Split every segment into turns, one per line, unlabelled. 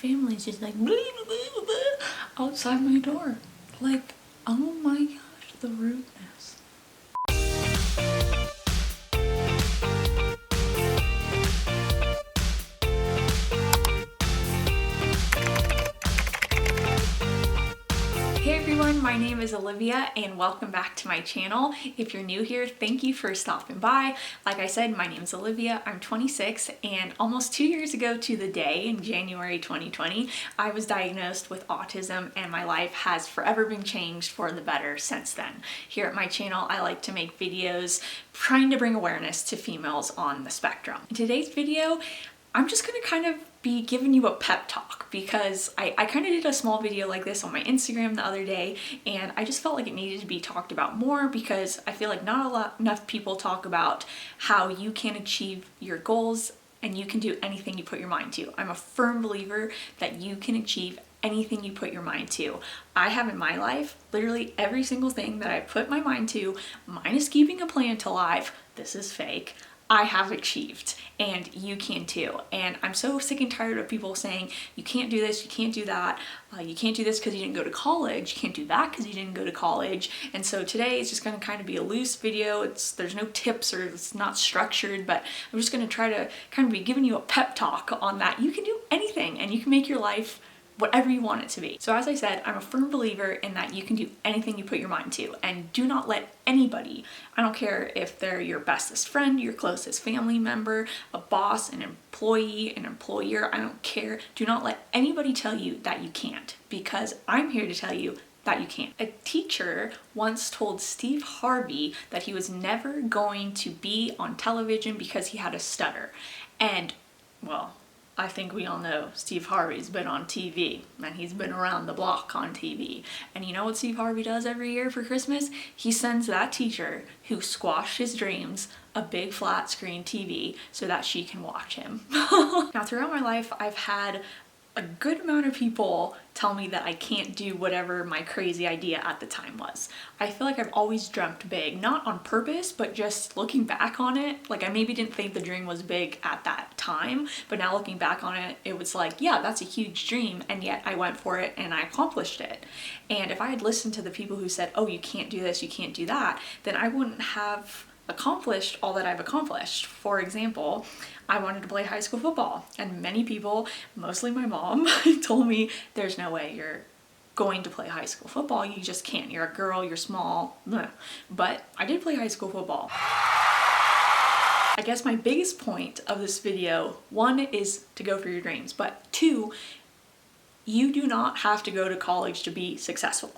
family's just like blah, blah, blah, blah, outside my door. Like, oh my gosh, the rudeness. Hey everyone, my name is Olivia and welcome back to my channel. If you're new here, thank you for stopping by. Like I said, my name is Olivia, I'm 26, and almost 2 years ago to the day, in January 2020, I was diagnosed with autism and my life has forever been changed for the better since then. Here at my channel, I like to make videos trying to bring awareness to females on the spectrum. In today's video, I'm just gonna kind of be giving you a pep talk because I kind of did a small video like this on my Instagram the other day, and I just felt like it needed to be talked about more because I feel like not enough people talk about how you can achieve your goals and you can do anything you put your mind to. I'm a firm believer that you can achieve anything you put your mind to. I have in my life literally every single thing that I put my mind to, minus keeping a plant alive. This is fake. I have achieved, and you can too. And I'm so sick and tired of people saying you can't do this, you can't do that, you can't do this because you didn't go to college, you can't do that because you didn't go to college. And so today it's just going to kind of be a loose video. There's no tips or it's not structured, but I'm just going to try to kind of be giving you a pep talk on that. You can do anything and you can make your life whatever you want it to be. So as I said, I'm a firm believer in that you can do anything you put your mind to, and do not let anybody, I don't care if they're your bestest friend, your closest family member, a boss, an employee, an employer, I don't care. Do not let anybody tell you that you can't, because I'm here to tell you that you can't. A teacher once told Steve Harvey that he was never going to be on television because he had a stutter. And, well, I think we all know Steve Harvey's been on TV, and he's been around the block on TV. And you know what Steve Harvey does every year for Christmas? He sends that teacher who squashed his dreams a big flat screen TV so that she can watch him. Now, throughout my life, I've had a good amount of people tell me that I can't do whatever my crazy idea at the time was. I feel like I've always dreamt big, not on purpose, but just looking back on it, like I maybe didn't think the dream was big at that time, but now looking back on it, it was like, yeah, that's a huge dream, and yet I went for it and I accomplished it. And if I had listened to the people who said, oh, you can't do this, you can't do that, then I wouldn't have accomplished all that I've accomplished. For example, I wanted to play high school football, and many people, mostly my mom, told me there's no way you're going to play high school football, you just can't, you're a girl, you're small. But I did play high school football. I guess my biggest point of this video, one, is to go for your dreams, but two, you do not have to go to college to be successful.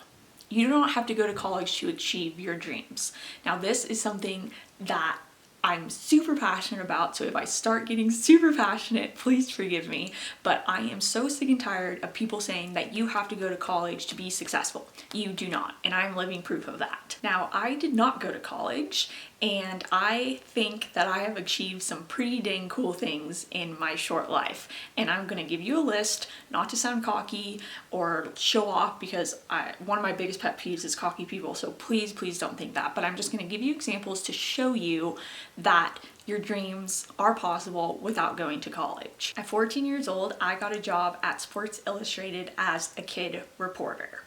You do not have to go to college to achieve your dreams. Now, this is something that I'm super passionate about, so if I start getting super passionate, please forgive me, but I am so sick and tired of people saying that you have to go to college to be successful. You do not, and I'm living proof of that. Now, I did not go to college, and I think that I have achieved some pretty dang cool things in my short life. And I'm gonna give you a list, not to sound cocky or show off, because one of my biggest pet peeves is cocky people, so please, please don't think that. But I'm just gonna give you examples to show you that your dreams are possible without going to college. At 14 years old, I got a job at Sports Illustrated as a kid reporter.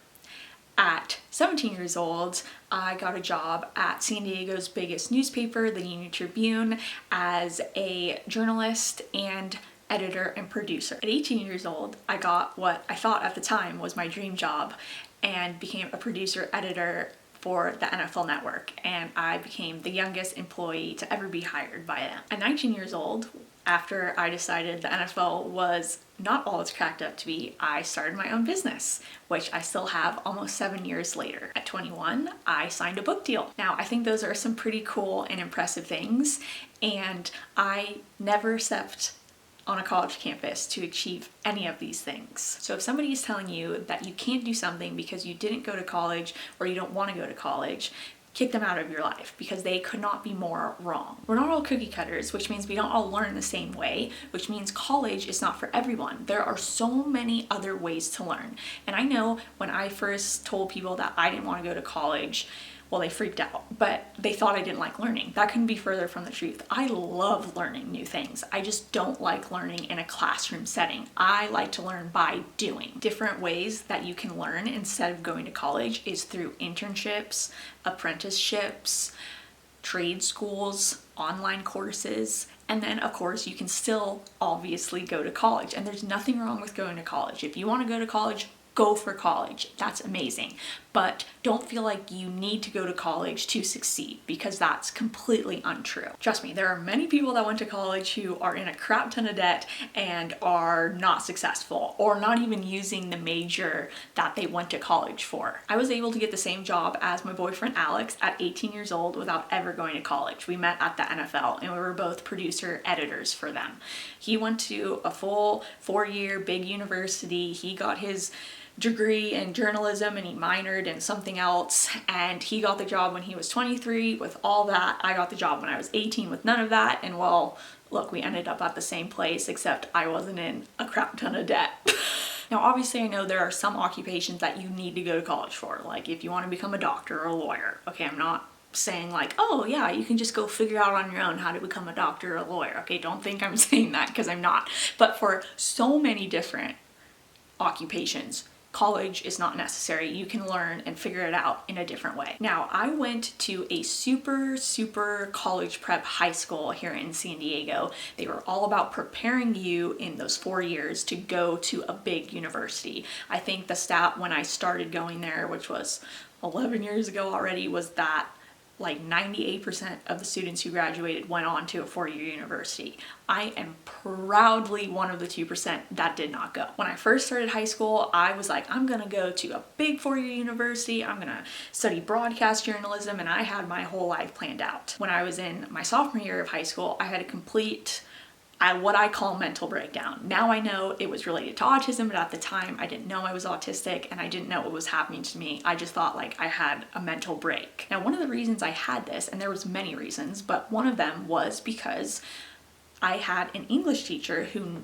At 17 years old, I got a job at San Diego's biggest newspaper, the Union Tribune, as a journalist and editor and producer. At 18 years old, I got what I thought at the time was my dream job and became a producer editor for the NFL Network, and I became the youngest employee to ever be hired by them. At 19 years old, after I decided the NFL was not all it's cracked up to be, I started my own business, which I still have almost 7 years later. At 21, I signed a book deal. Now, I think those are some pretty cool and impressive things, and I never stepped on a college campus to achieve any of these things. So if somebody is telling you that you can't do something because you didn't go to college or you don't want to go to college, kick them out of your life, because they could not be more wrong. We're not all cookie cutters, which means we don't all learn the same way, which means college is not for everyone. There are so many other ways to learn. And I know when I first told people that I didn't want to go to college, Well, they freaked out, but they thought I didn't like learning. That couldn't be further from the truth. I love learning new things. I just don't like learning in a classroom setting. I like to learn by doing. Different ways that you can learn instead of going to college is through internships, apprenticeships, trade schools, online courses, and then of course you can still obviously go to college. And there's nothing wrong with going to college. If you want to go to college, go for college. That's amazing. But don't feel like you need to go to college to succeed, because that's completely untrue. Trust me, there are many people that went to college who are in a crap ton of debt and are not successful, or not even using the major that they went to college for. I was able to get the same job as my boyfriend Alex at 18 years old without ever going to college. We met at the NFL and we were both producer editors for them. He went to a full 4-year big university. He got his degree in journalism and he minored in something else, and he got the job when he was 23 with all that. I got the job when I was 18 with none of that, and well, look, we ended up at the same place, except I wasn't in a crap ton of debt. Now, obviously, I know there are some occupations that you need to go to college for, like if you want to become a doctor or a lawyer. Okay, I'm not saying like, oh yeah, you can just go figure out on your own how to become a doctor or a lawyer. Okay, don't think I'm saying that, because I'm not. But for so many different occupations, college is not necessary. You can learn and figure it out in a different way. Now, I went to a super college prep high school here in San Diego. They were all about preparing you in those 4 years to go to a big university. I think the stat when I started going there, which was 11 years ago already, was that like 98% of the students who graduated went on to a 4-year university. I am proudly one of the 2% that did not go. When I first started high school, I was like, I'm gonna go to a big 4-year university, I'm gonna study broadcast journalism, and I had my whole life planned out. When I was in my sophomore year of high school, I had a complete what I call mental breakdown. Now I know it was related to autism, but at the time I didn't know I was autistic and I didn't know what was happening to me. I just thought like I had a mental break. Now, one of the reasons I had this, and there was many reasons, but one of them was because I had an English teacher who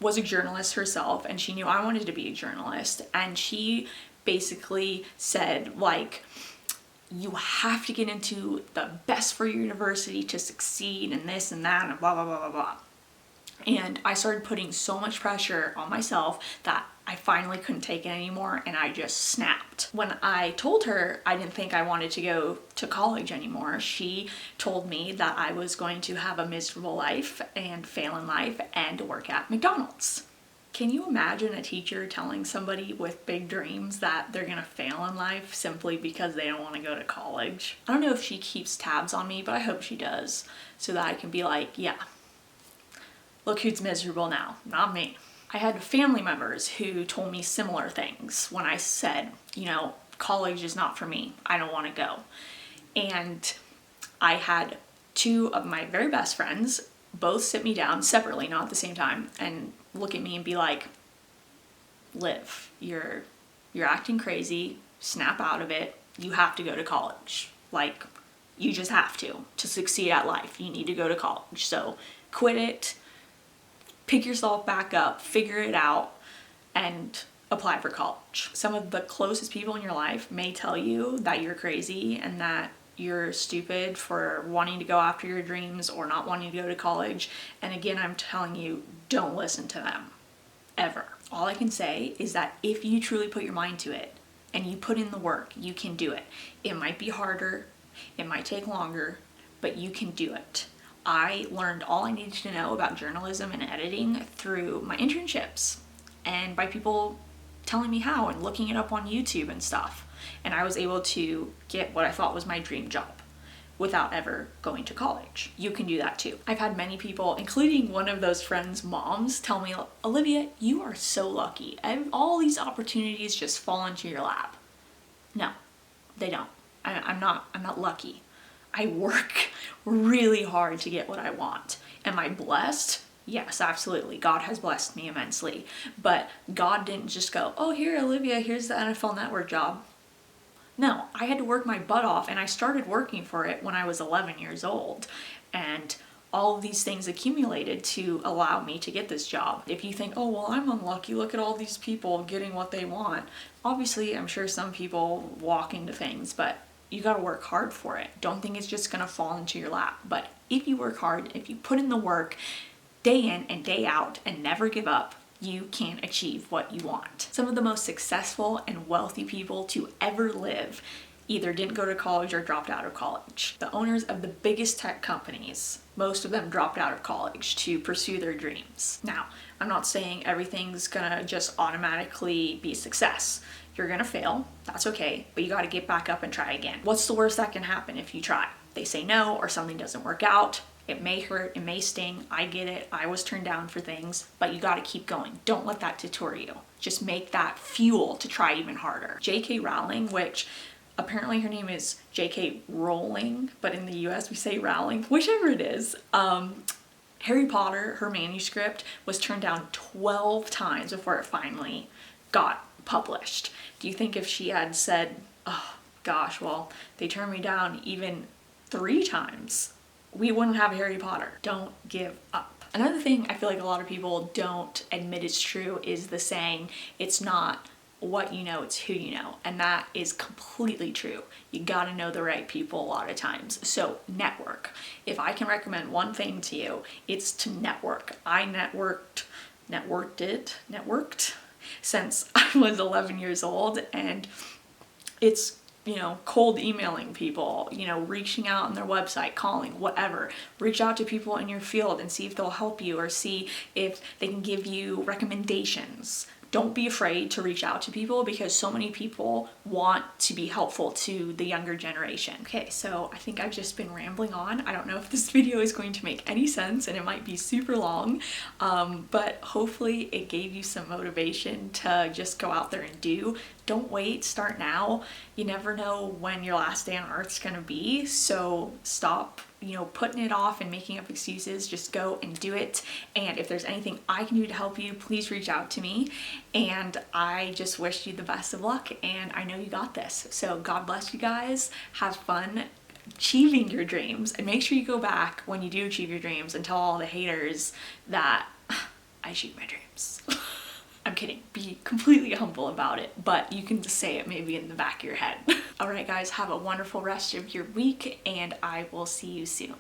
was a journalist herself, and she knew I wanted to be a journalist, and she basically said like, you have to get into the best for your university to succeed and this and that and blah blah blah blah blah. And I started putting so much pressure on myself that I finally couldn't take it anymore, and I just snapped. When I told her I didn't think I wanted to go to college anymore, she told me that I was going to have a miserable life and fail in life and work at McDonald's. Can you imagine a teacher telling somebody with big dreams that they're gonna fail in life simply because they don't want to go to college? I don't know if she keeps tabs on me, but I hope she does, so that I can be like, yeah, look who's miserable now, not me. I had family members who told me similar things when I said, you know, college is not for me, I don't want to go. And I had 2 of my very best friends both sit me down separately, not at the same time, and look at me and be like, Liv, you're acting crazy, snap out of it, you have to go to college. Like, you just have to succeed at life. You need to go to college. So quit it, pick yourself back up, figure it out, and apply for college. Some of the closest people in your life may tell you that you're crazy and that you're stupid for wanting to go after your dreams or not wanting to go to college. And again, I'm telling you, don't listen to them, ever. All I can say is that if you truly put your mind to it and you put in the work, you can do it. It might be harder, it might take longer, but you can do it. I learned all I needed to know about journalism and editing through my internships and by people telling me how and looking it up on YouTube and stuff. And I was able to get what I thought was my dream job without ever going to college. You can do that too. I've had many people, including one of those friends' moms, tell me, Olivia, you are so lucky. All these opportunities just fall into your lap. No, they don't. I'm not lucky. I work really hard to get what I want. Am I blessed? Yes, absolutely. God has blessed me immensely. But God didn't just go, oh, here, Olivia, here's the NFL Network job. No, I had to work my butt off, and I started working for it when I was 11 years old. And all of these things accumulated to allow me to get this job. If you think, oh, well, I'm unlucky, look at all these people getting what they want. Obviously, I'm sure some people walk into things, but you gotta work hard for it. Don't think it's just gonna fall into your lap. But if you work hard, if you put in the work day in and day out and never give up, you can achieve what you want. Some of the most successful and wealthy people to ever live either didn't go to college or dropped out of college. The owners of the biggest tech companies, most of them dropped out of college to pursue their dreams. Now, I'm not saying everything's gonna just automatically be a success. You're gonna fail, that's okay, but you gotta get back up and try again. What's the worst that can happen if you try? They say no, or something doesn't work out. It may hurt, it may sting, I get it, I was turned down for things, but you gotta keep going. Don't let that deter you. Just make that fuel to try even harder. J.K. Rowling, which apparently her name is J.K. Rowling, but in the US we say Rowling, whichever it is. Harry Potter, her manuscript, was turned down 12 times before it finally got published. Do you think if she had said, oh gosh, well, they turned me down even 3 times, we wouldn't have Harry Potter? Don't give up. Another thing I feel like a lot of people don't admit is true is the saying, it's not what you know, it's who you know. And that is completely true. You gotta know the right people a lot of times. So network. If I can recommend one thing to you, it's to network. I networked since I was 11 years old, and it's, you know, cold emailing people, you know, reaching out on their website, calling, whatever. Reach out to people in your field and see if they'll help you or see if they can give you recommendations. Don't be afraid to reach out to people because so many people want to be helpful to the younger generation. Okay, so I think I've just been rambling on. I don't know if this video is going to make any sense and it might be super long, but hopefully it gave you some motivation to just go out there and do. Don't wait, start now. You never know when your last day on earth's gonna be, so stop, you know, putting it off and making up excuses. Just go and do it. And if there's anything I can do to help you, please reach out to me. And I just wish you the best of luck, and I know you got this. So God bless you guys. Have fun achieving your dreams, and make sure you go back when you do achieve your dreams and tell all the haters that I achieved my dreams. I'm kidding. Be completely humble about it, but you can just say it maybe in the back of your head. All right, guys, have a wonderful rest of your week, and I will see you soon.